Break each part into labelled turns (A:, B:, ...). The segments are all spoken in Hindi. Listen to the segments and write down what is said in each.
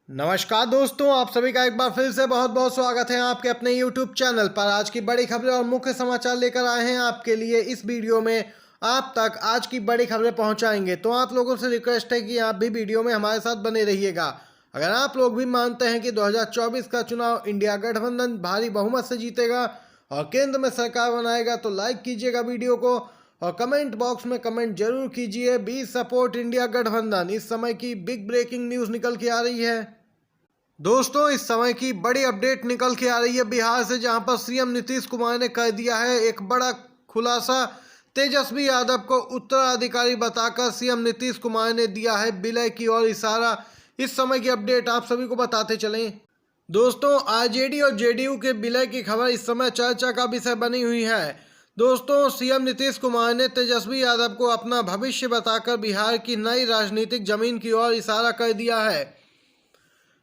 A: नमस्कार दोस्तों, आप सभी का एक बार फिर से बहुत बहुत स्वागत है आपके अपने YouTube चैनल पर। आज की बड़ी खबरें और मुख्य समाचार लेकर आए हैं आपके लिए। इस वीडियो में आप तक आज की बड़ी खबरें पहुंचाएंगे, तो आप लोगों से रिक्वेस्ट है कि आप भी वीडियो में हमारे साथ बने रहिएगा। अगर आप लोग भी मानते हैं कि 2024 का चुनाव इंडिया गठबंधन भारी बहुमत से जीतेगा और केंद्र में सरकार बनाएगा, तो लाइक कीजिएगा वीडियो को और कमेंट बॉक्स में कमेंट जरूर कीजिए, बी सपोर्ट इंडिया गठबंधन। इस समय की बिग ब्रेकिंग न्यूज निकल के आ रही है दोस्तों। इस समय की बड़ी अपडेट निकल के आ रही है बिहार से, जहां पर सीएम नीतीश कुमार ने कर दिया है एक बड़ा खुलासा। तेजस्वी यादव को उत्तराधिकारी बताकर सीएम नीतीश कुमार ने दिया है विलय की ओर इशारा। इस समय की अपडेट आप सभी को बताते चलें दोस्तों। आरजेडी और जेडीयू के विलय की खबर इस समय चर्चा का विषय बनी हुई है दोस्तों। सीएम नीतीश कुमार ने तेजस्वी यादव को अपना भविष्य बताकर बिहार की नई राजनीतिक जमीन की ओर इशारा कर दिया है।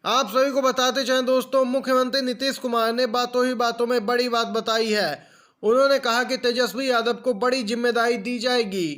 A: आप सभी को बताते चलें दोस्तों, मुख्यमंत्री नीतीश कुमार ने बातों ही बातों में बड़ी बात बताई है। उन्होंने कहा कि तेजस्वी यादव को बड़ी जिम्मेदारी दी जाएगी।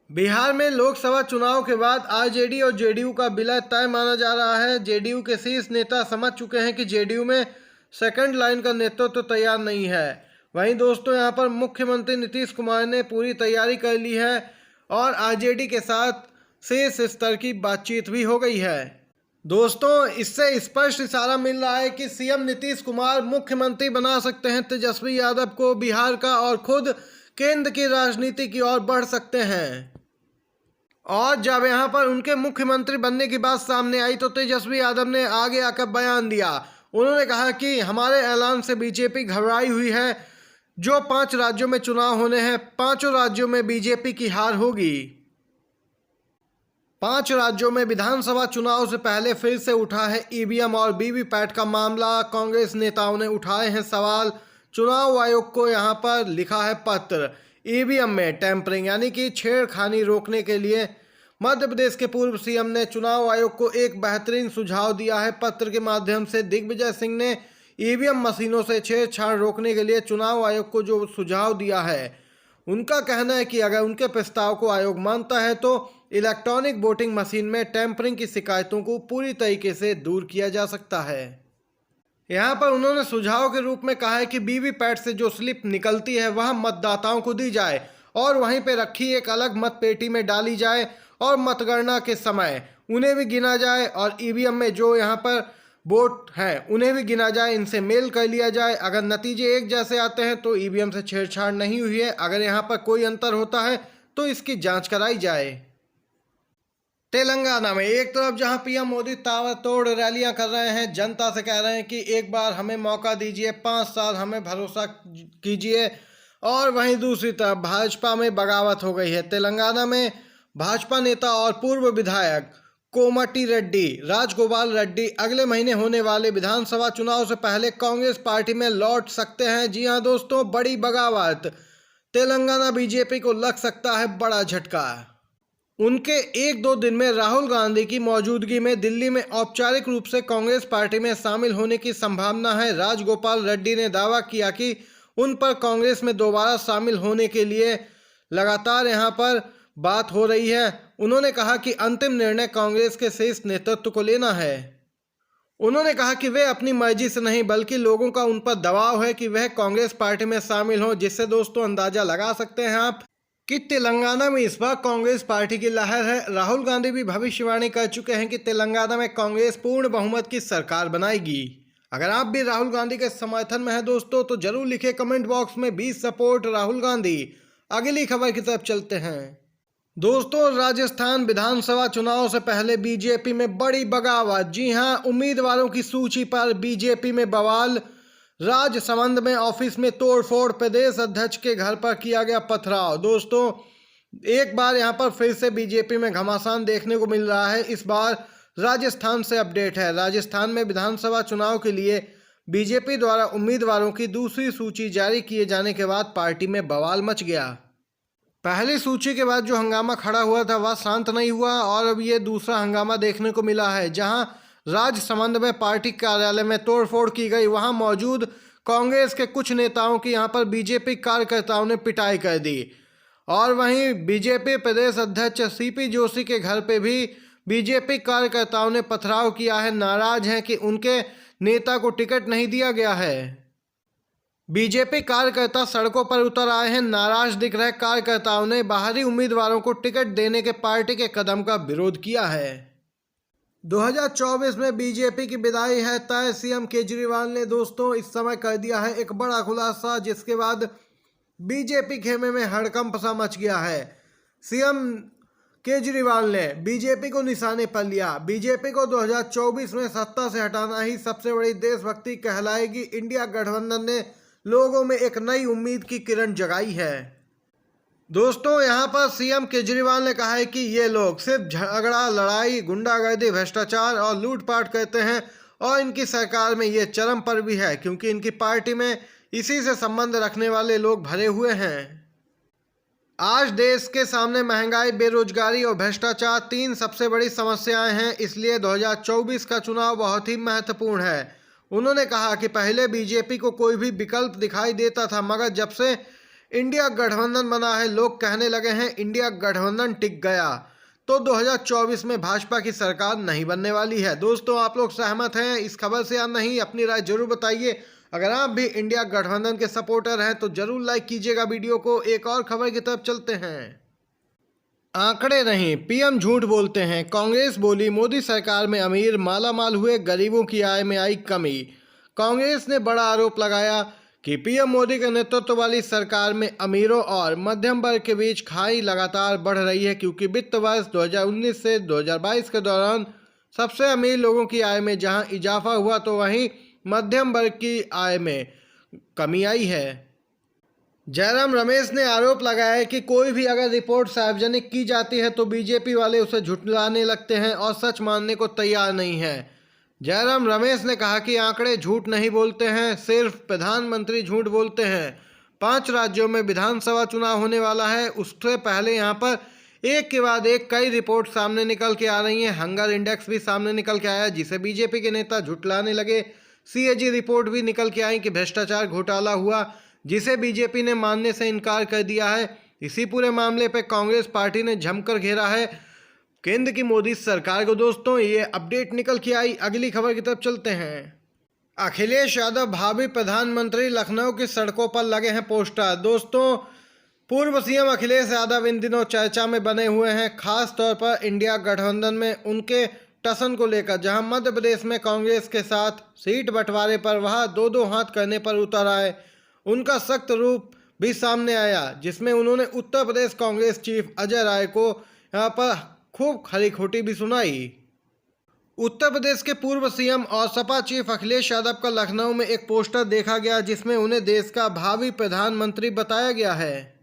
A: बिहार में लोकसभा चुनाव के बाद आरजेडी और जेडीयू का विलय तय माना जा रहा है। जेडीयू के शीर्ष नेता समझ चुके हैं कि जेडीयू में सेकंड लाइन का नेतृत्व तो तैयार नहीं है। वहीं दोस्तों, यहां पर मुख्यमंत्री नीतीश कुमार ने पूरी तैयारी कर ली है और आरजेडी के साथ शीर्ष स्तर की बातचीत भी हो गई है दोस्तों। इससे स्पष्ट इशारा मिल रहा है कि सीएम नीतीश कुमार मुख्यमंत्री बना सकते हैं तेजस्वी यादव को बिहार का और खुद केंद्र की राजनीति की ओर बढ़ सकते हैं। और जब यहां पर उनके मुख्यमंत्री बनने की बात सामने आई तो तेजस्वी यादव ने आगे आकर बयान दिया। उन्होंने कहा कि हमारे ऐलान से बीजेपी घबराई हुई है। जो 5 राज्यों में चुनाव होने हैं, 5 राज्यों में बीजेपी की हार होगी। 5 राज्यों में विधानसभा चुनाव से पहले फिर से उठा है ईवीएम और वीवीपैट का मामला। कांग्रेस नेताओं ने उठाए हैं सवाल। चुनाव आयोग को यहां पर लिखा है पत्र। ईवीएम में टैंपरिंग यानी कि छेड़खानी रोकने के लिए मध्य प्रदेश के पूर्व सीएम ने चुनाव आयोग को एक बेहतरीन सुझाव दिया है। पत्र के माध्यम से दिग्विजय सिंह ने ईवीएम मशीनों से छेड़छाड़ रोकने के लिए चुनाव आयोग को जो सुझाव दिया है, उनका कहना है कि अगर उनके प्रस्ताव को आयोग मानता है तो इलेक्ट्रॉनिक वोटिंग मशीन में टैंपरिंग की शिकायतों को पूरी तरीके से दूर किया जा सकता है। यहाँ पर उन्होंने सुझाव के रूप में कहा है कि वीवीपैट से जो स्लिप निकलती है वह मतदाताओं को दी जाए और वहीं पर रखी एक अलग मत पेटी में डाली जाए और मतगणना के समय उन्हें भी गिना जाए और ईवीएम में जो यहाँ पर वोट हैं उन्हें भी गिना जाए, इनसे मेल कर लिया जाए। अगर नतीजे एक जैसे आते हैं तो ईवीएम से छेड़छाड़ नहीं हुई है। अगर यहाँ पर कोई अंतर होता है तो इसकी जांच कराई जाए। तेलंगाना में एक तरफ जहां पीएम मोदी ताबड़तोड़ रैलियां कर रहे हैं, जनता से कह रहे हैं कि एक बार हमें मौका दीजिए, 5 साल हमें भरोसा कीजिए, और वहीं दूसरी तरफ भाजपा में बगावत हो गई है। तेलंगाना में भाजपा नेता और पूर्व विधायक कोमटी रेड्डी राजगोपाल रेड्डी अगले महीने होने वाले विधानसभा चुनाव से पहले कांग्रेस पार्टी में लौट सकते हैं। जी हां दोस्तों, बड़ी बगावत। तेलंगाना बीजेपी को लग सकता है बड़ा झटका। उनके 1-2 दिन में राहुल गांधी की मौजूदगी में दिल्ली में औपचारिक रूप से कांग्रेस पार्टी में शामिल होने की संभावना है। राजगोपाल रेड्डी ने दावा किया कि उन पर कांग्रेस में दोबारा शामिल होने के लिए लगातार यहां पर बात हो रही है। उन्होंने कहा कि अंतिम निर्णय कांग्रेस के शीर्ष नेतृत्व को लेना है। उन्होंने कहा कि वे अपनी मर्जी से नहीं बल्कि लोगों का उन पर दबाव है कि वह कांग्रेस पार्टी में शामिल हो, जिससे दोस्तों अंदाजा लगा सकते हैं आप कि तेलंगाना में इस बार कांग्रेस पार्टी की लहर है। राहुल गांधी भी भविष्यवाणी कर चुके हैं कि तेलंगाना में कांग्रेस पूर्ण बहुमत की सरकार बनाएगी। अगर आप भी राहुल गांधी के समर्थन में हैं दोस्तों तो जरूर लिखे कमेंट बॉक्स में बी सपोर्ट राहुल गांधी। अगली खबर की तरफ चलते हैं दोस्तों। राजस्थान विधानसभा चुनाव से पहले बीजेपी में बड़ी बगावत। जी हां, उम्मीदवारों की सूची पर बीजेपी में बवाल। राजसमंद में ऑफिस में तोड़फोड़, प्रदेश अध्यक्ष के घर पर किया गया पथराव। दोस्तों, एक बार यहां पर फिर से बीजेपी में घमासान देखने को मिल रहा है। इस बार राजस्थान से अपडेट है। राजस्थान में विधानसभा चुनाव के लिए बीजेपी द्वारा उम्मीदवारों की दूसरी सूची जारी किए जाने के बाद पार्टी में बवाल मच गया। पहली सूची के बाद जो हंगामा खड़ा हुआ था वह शांत नहीं हुआ और अब ये दूसरा हंगामा देखने को मिला है, जहां राजसमंद में पार्टी कार्यालय में तोड़फोड़ की गई। वहां मौजूद कांग्रेस के कुछ नेताओं की यहां पर बीजेपी कार्यकर्ताओं ने पिटाई कर दी और वहीं बीजेपी प्रदेश अध्यक्ष सीपी जोशी के घर पे भी बीजेपी कार्यकर्ताओं ने पथराव किया है, नाराज हैं कि उनके नेता को टिकट नहीं दिया गया है। बीजेपी कार्यकर्ता सड़कों पर उतर आए हैं, नाराज दिख रहे कार्यकर्ताओं ने बाहरी उम्मीदवारों को टिकट देने के पार्टी के कदम का विरोध किया है। 2024 में बीजेपी की विदाई है तय, सीएम केजरीवाल ने दोस्तों इस समय कर दिया है एक बड़ा खुलासा, जिसके बाद बीजेपी खेमे में हड़कंप सा मच गया है। सीएम केजरीवाल ने बीजेपी को निशाने पर लिया। बीजेपी को 2024 में सत्ता से हटाना ही सबसे बड़ी देशभक्ति कहलाएगी। इंडिया गठबंधन ने लोगों में एक नई उम्मीद की किरण जगाई है। दोस्तों यहाँ पर सीएम केजरीवाल ने कहा है कि ये लोग सिर्फ झगड़ा, लड़ाई, गुंडागर्दी, भ्रष्टाचार और लूटपाट करते हैं और इनकी सरकार में ये चरम पर भी है, क्योंकि इनकी पार्टी में इसी से संबंध रखने वाले लोग भरे हुए हैं। आज देश के सामने महंगाई, बेरोजगारी और भ्रष्टाचार 3 सबसे बड़ी समस्याएं हैं, इसलिए 2024 का चुनाव बहुत ही महत्वपूर्ण है। उन्होंने कहा कि पहले बीजेपी को कोई भी विकल्प दिखाई देता था, मगर जब से इंडिया गठबंधन बना है लोग कहने लगे हैं इंडिया गठबंधन टिक गया। तो 2024 में भाजपा की सरकार नहीं बनने वाली है। दोस्तों आप लोग सहमत हैं इस खबर से या नहीं? अपनी राय जरूर बताइए। अगर आप भी इंडिया गठबंधन के सपोर्टर हैं तो जरूर लाइक कीजिएगा वीडियो को। एक और खबर की तरफ चलते हैं। आंकड़े नहीं, पीएम झूठ बोलते हैं। कांग्रेस बोली मोदी सरकार में अमीर मालामाल हुए, गरीबों की आय में आई कमी। कांग्रेस ने बड़ा आरोप लगाया कि पीएम मोदी के नेतृत्व वाली सरकार में अमीरों और मध्यम वर्ग के बीच खाई लगातार बढ़ रही है, क्योंकि वित्त वर्ष 2019 से 2022 के दौरान सबसे अमीर लोगों की आय में जहां इजाफा हुआ तो वहीं मध्यम वर्ग की आय में कमी आई है। जयराम रमेश ने आरोप लगाया है कि कोई भी अगर रिपोर्ट सार्वजनिक की जाती है तो बीजेपी वाले उसे झुठलाने लगते हैं और सच मानने को तैयार नहीं है। जयराम रमेश ने कहा कि आंकड़े झूठ नहीं बोलते हैं, सिर्फ प्रधानमंत्री झूठ बोलते हैं। 5 राज्यों में विधानसभा चुनाव होने वाला है, उससे पहले यहाँ पर एक के बाद एक कई रिपोर्ट सामने निकल के आ रही हैं। हंगर इंडेक्स भी सामने निकल के आया जिसे बीजेपी के नेता झुठलाने लगे। सीएजी रिपोर्ट भी निकल के आई कि भ्रष्टाचार घोटाला हुआ, जिसे बीजेपी ने मानने से इनकार कर दिया है। इसी पूरे मामले पर कांग्रेस पार्टी ने जमकर घेरा है केंद्र की मोदी सरकार को। दोस्तों ये अपडेट निकल के आई। अगली खबर की तरफ चलते हैं। अखिलेश यादव भावी प्रधानमंत्री, लखनऊ की सड़कों पर लगे हैं पोस्टर। दोस्तों पूर्व सीएम अखिलेश यादव इन दिनों चर्चा में बने हुए हैं, खास तौर पर इंडिया गठबंधन में उनके टसन को लेकर। जहां मध्य प्रदेश में कांग्रेस के साथ सीट बंटवारे पर वह 2-2 हाथ करने पर उतर आए। उनका सख्त रूप भी सामने आया, जिसमें उन्होंने उत्तर प्रदेश कांग्रेस चीफ अजय राय को यहाँ पर खूब खरी खोटी भी सुनाई। उत्तर प्रदेश के पूर्व सीएम और सपा चीफ अखिलेश यादव का लखनऊ में एक पोस्टर देखा गया, जिसमें उन्हें देश का भावी प्रधानमंत्री बताया गया है।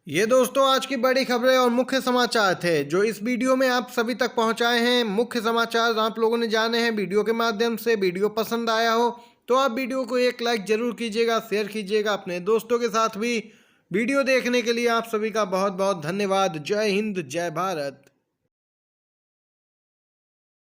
A: ये दोस्तों आज की बड़ी खबरें और मुख्य समाचार थे जो इस वीडियो में आप सभी तक पहुंचाए हैं। मुख्य समाचार आप लोगों ने जाने हैं वीडियो के माध्यम से। वीडियो पसंद आया हो तो आप वीडियो को एक लाइक जरूर कीजिएगा, शेयर कीजिएगा अपने दोस्तों के साथ भी। वीडियो देखने के लिए आप सभी का बहुत बहुत धन्यवाद। जय हिंद, जय भारत।